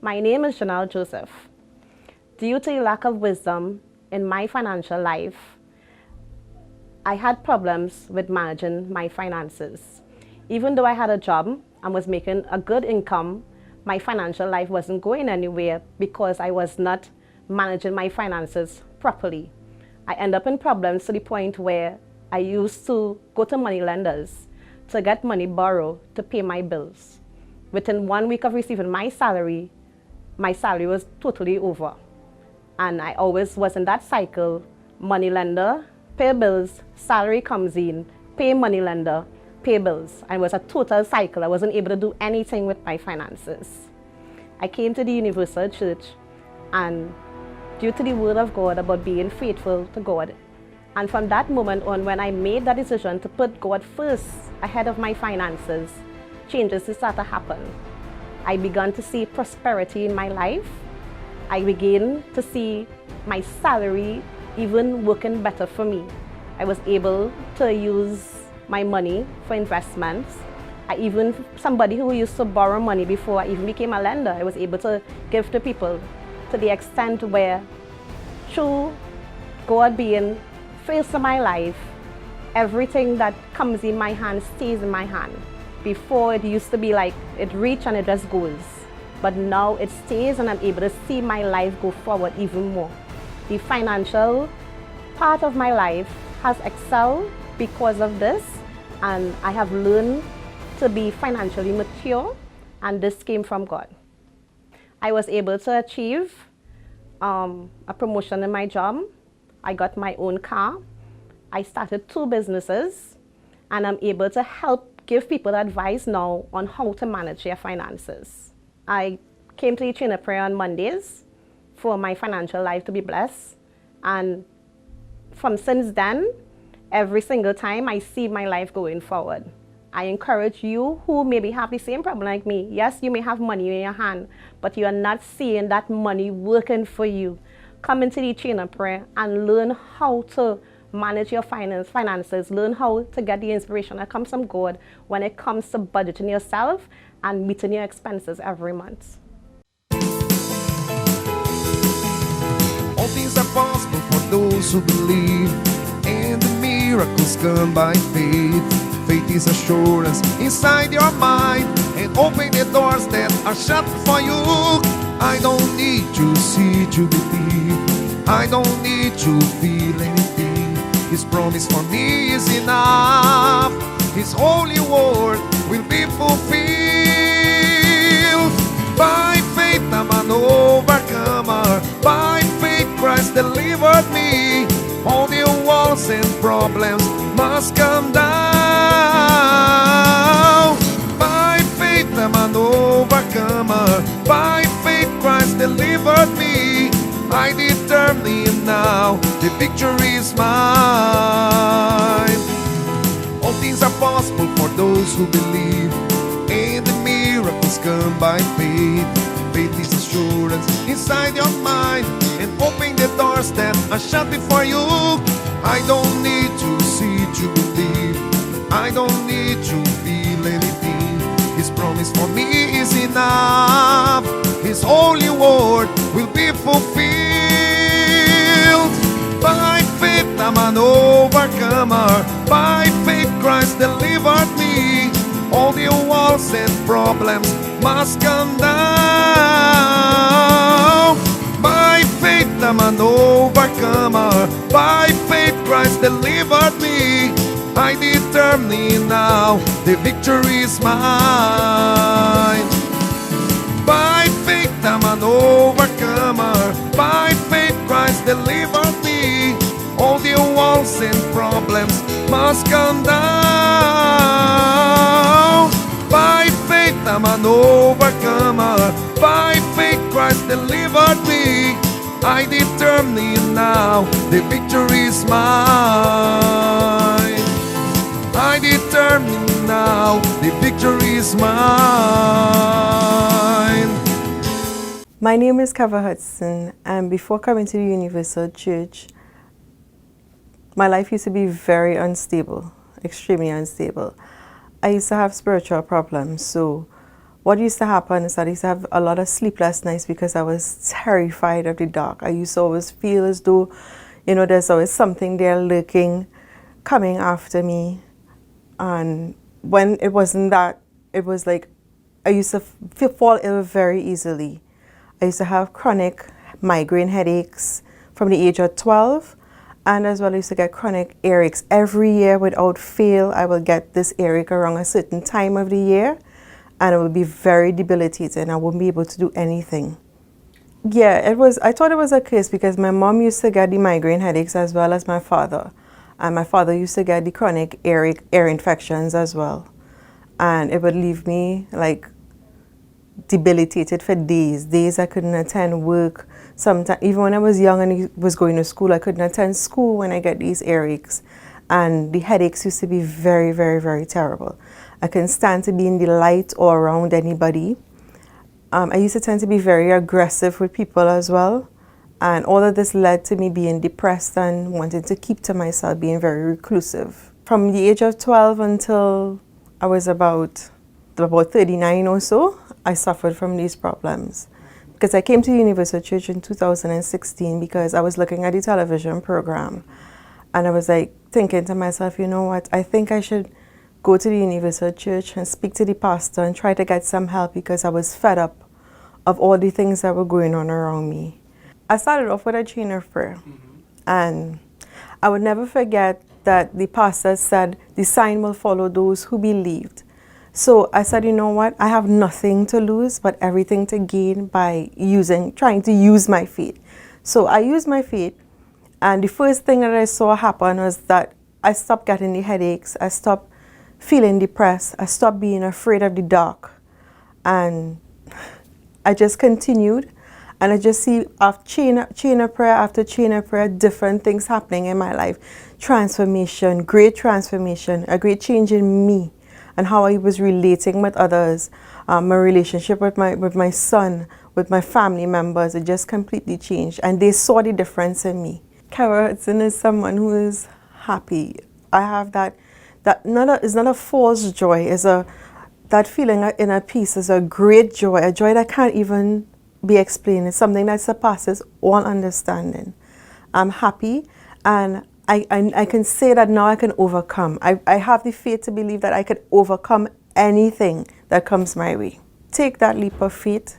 My name is Janelle Joseph. Due to a lack of wisdom in my financial life, I had problems with managing my finances. Even though I had a job and was making a good income, my financial life wasn't going anywhere because I was not managing my finances properly. I ended up in problems to the point where I used to go to money lenders to get money borrowed to pay my bills. Within 1 week of receiving my salary was totally over. And I always was in that cycle: money lender, pay bills, salary comes in, pay money lender, pay bills. And it was a total cycle. I wasn't able to do anything with my finances. I came to the Universal Church, and due to the word of God about being faithful to God, and from that moment on, when I made that decision to put God first ahead of my finances, changes started to happen. I began to see prosperity in my life. I began to see my salary even working better for me. I was able to use my money for investments. Somebody who used to borrow money before I even became a lender, I was able to give to people, to the extent where, through God being first in my life, everything that comes in my hand stays in my hand. Before, it used to be like it reaches and it just goes. But now it stays, and I'm able to see my life go forward even more. The financial part of my life has excelled because of this, and I have learned to be financially mature, and this came from God. I was able to achieve a promotion in my job. I got my own car. I started 2 businesses, and I'm able to give people advice now on how to manage their finances. I came to the Chain of Prayer on Mondays for my financial life to be blessed, and since then, every single time I see my life going forward. I encourage you who maybe have the same problem like me. Yes, you may have money in your hand, but you are not seeing that money working for you. Come into the Chain of Prayer and learn how to manage your finances. Learn how to get the inspiration that comes from God when it comes to budgeting yourself and meeting your expenses every month. All things are possible for those who believe, and the miracles come by faith. Faith is assurance inside your mind, and open the doors that are shut for you. I don't need to see to believe. I don't need to feel anything. His promise for me is enough. His holy word will be fulfilled. By faith I'm an overcomer. By faith Christ delivered me. All the walls and problems must come down. By faith I'm an overcomer. By faith Christ delivered me. I determine now, the victory is mine. All things are possible for those who believe, and the miracles come by faith. Faith is assurance inside your mind, and open the doors that are shut before you. I don't need to see to believe. I don't need to feel anything. His promise for me is enough. His holy word will be fulfilled. By faith I'm an overcomer. By faith Christ delivered me. All the walls and problems must come down. By faith I'm an overcomer. By faith Christ delivered me. I determine now, the victory is mine. By faith I'm an overcomer. By faith Christ delivered me. All the walls and problems must come down. By faith I'm an overcomer. By faith Christ delivered me. I determine now, the victory is mine. I determine now, the victory is mine. My name is Kava Hudson, and before coming to the Universal Church, my life used to be very unstable, extremely unstable. I used to have spiritual problems, so what used to happen is that I used to have a lot of sleepless nights because I was terrified of the dark. I used to always feel as though, there's always something there lurking, coming after me. And when it wasn't that, it was like I used to fall ill very easily. I used to have chronic migraine headaches from the age of 12, and as well I used to get chronic earaches. Every year without fail, I will get this earache around a certain time of the year, and it would be very debilitating. I wouldn't be able to do anything. Yeah, I thought it was a curse because my mom used to get the migraine headaches as well as my father. And my father used to get the chronic ear infections as well. And it would leave me like debilitated for days. Days I couldn't attend work. Sometimes, even when I was young and was going to school, I couldn't attend school when I get these earaches. And the headaches used to be very, very, very terrible. I couldn't stand to be in the light or around anybody. I used to tend to be very aggressive with people as well. And all of this led to me being depressed and wanting to keep to myself, being very reclusive. From the age of 12 until I was about 39 or so, I suffered from these problems. Because I came to Universal Church in 2016 because I was looking at the television program. And I was like thinking to myself, you know what, I think I should go to the Universal Church and speak to the pastor and try to get some help because I was fed up of all the things that were going on around me. I started off with a chain of prayer. And I would never forget that the pastor said, the sign will follow those who believed. So I said, you know what, I have nothing to lose but everything to gain by trying to use my faith. So I used my faith, and the first thing that I saw happen was that I stopped getting the headaches, I stopped feeling depressed, I stopped being afraid of the dark. And I just continued, and I just see chain of prayer after chain of prayer, different things happening in my life. Transformation, a great change in me and how I was relating with others. My relationship with my son, with my family members, it just completely changed. And they saw the difference in me. Kara Hudson is someone who is happy. I have that is not a false joy. That feeling inner peace is a great joy, a joy that can't even be explained. It's something that surpasses all understanding. I'm happy, and I can say that now I can overcome. I have the faith to believe that I could overcome anything that comes my way. Take that leap of faith,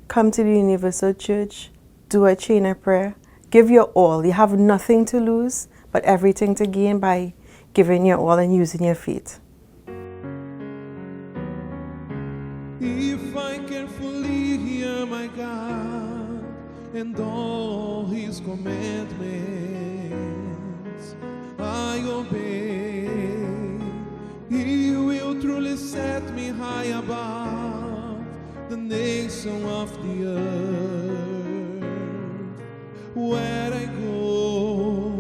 come to the Universal Church, do a chain of prayer, give your all. You have nothing to lose, but everything to gain by giving your all and using your faith. If I carefully hear my God and all His commandments I obey, He will truly set me high above the nation of the earth. Where I go,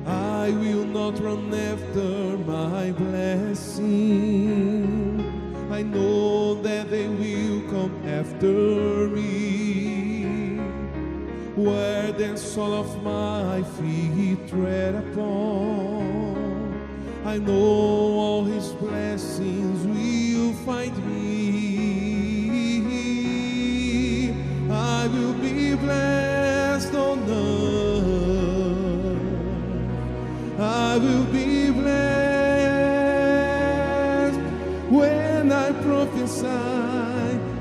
I will not run after my blessing. I know that they will come after me. Where the sole of my feet tread upon, I know all His blessings will find me. I will be blessed on earth. I will be blessed when I prophesy.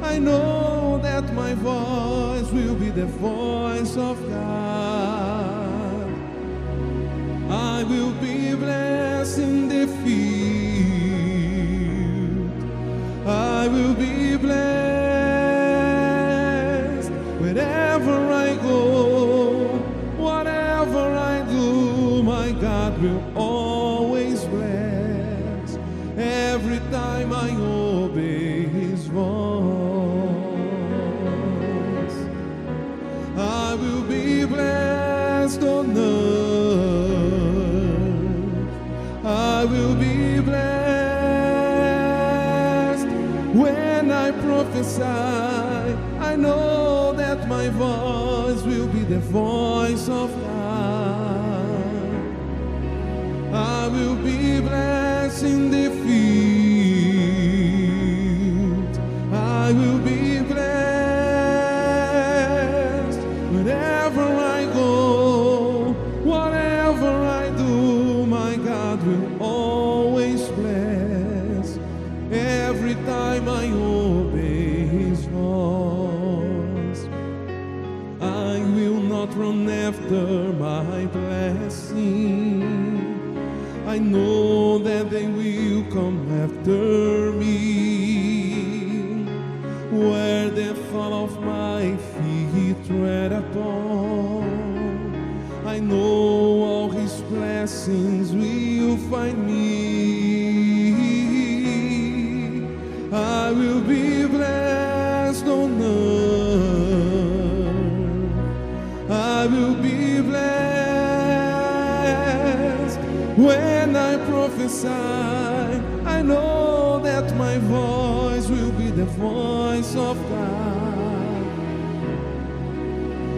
I know that my voice will be the voice of God. I will be blessed in the field. I will be blessed wherever I go. Whatever I do, my God will always bless. Every time I obey His voice, I will be blessed on earth. I will be blessed when I prophesy. I know that my voice will be the voice of God. I will be blessed in the field. after my blessing. I know that they will come after me. Where the fall of my feet tread upon, I know all his blessings will find me. I will be blessed on earth. I will be blessed when I prophesy. I know that my voice will be the voice of God.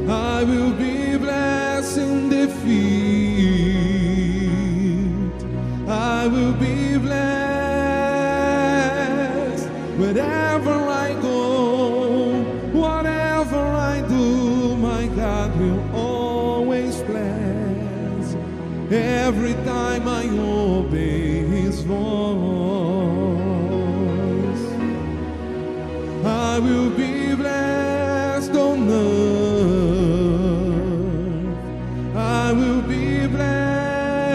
I will be blessed in the field. I will be blessed wherever I go. Whatever I do, my God will always bless. Every time I obey his voice, I will be blessed on earth. I will be blessed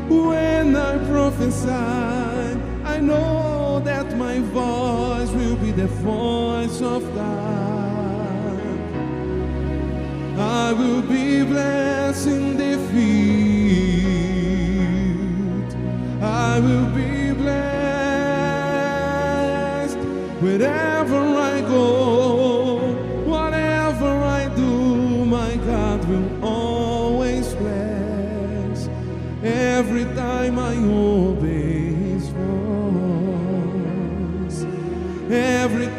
when I prophesy. I know that my voice will be the voice of God. I will be blessed in the field. I will be blessed wherever I go. Whatever I do, my God will always bless. Every time I obey his voice, every